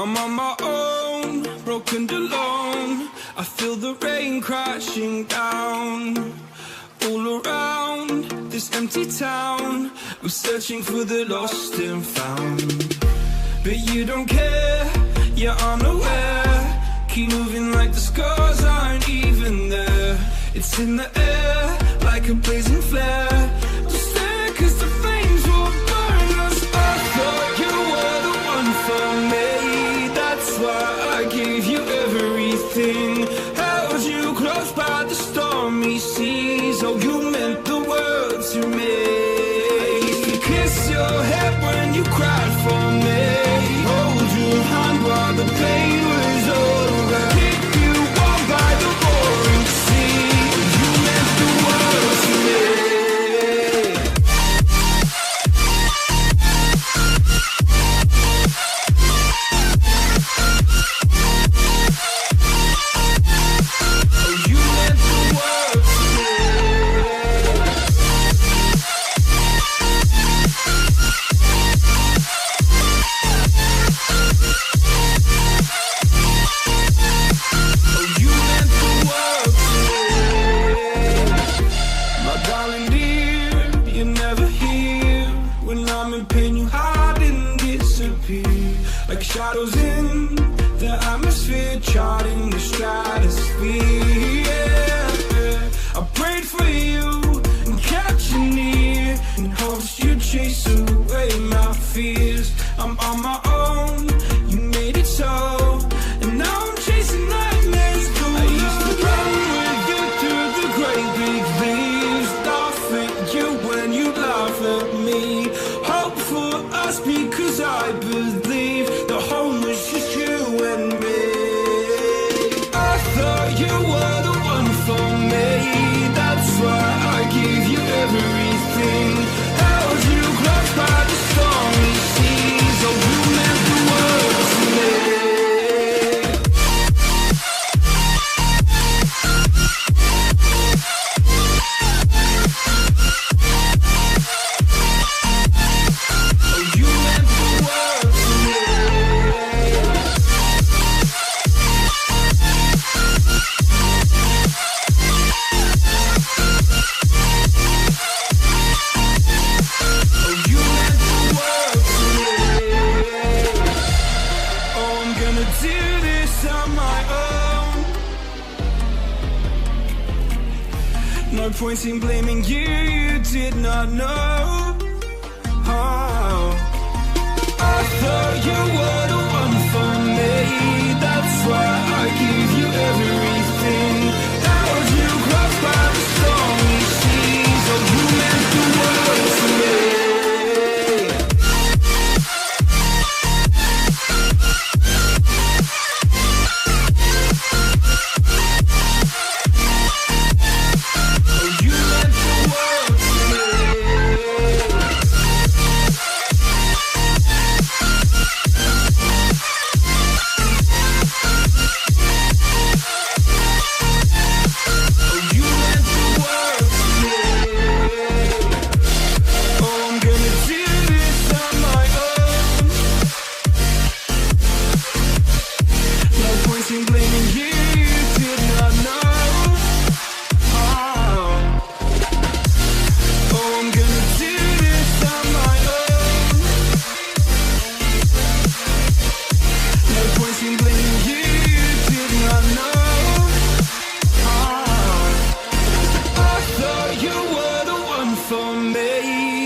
I'm on my own, broken and alone. I feel the rain crashing down all around this empty town. I'm searching for the lost and found, but you don't care, you're unaware. Keep moving like the scars aren't even there. It's in the air like a blazing flare. Just stare, 'cause the flames will burn us. I thought you were the one for me. That's why I gave you everything. Held you close by the stormy seas. Oh, you meant the world to me. I used to kiss your head when you cried for me. Hold your hand while the pain was over. Keep you warm by the roaring sea. You meant the world to me. Like shadows in the atmosphere, charting the stratosphere. Yeah. I prayed for you and kept you near, in hopes you'd chase away my fears. I'm on my own, you made it so, and now I'm chasing nightmares. I used to run with you through the great big leaves, laugh at you when you laugh at me. Hope for us because I believe the home was just you and me. I thought you were the one for me. That's why I gave you everything. Held you close by the stormy seas. Oh, you meant the world to me. No point in blaming you, you did not know. Oh, I thought you were the one for me. That's why I gave you everything. Held you close by the stormy seas. Oh, you meant the world to me.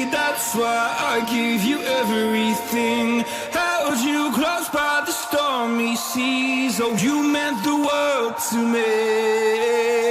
That's why I gave you everything. Held you close by the stormy seas. Oh, you meant the world to me.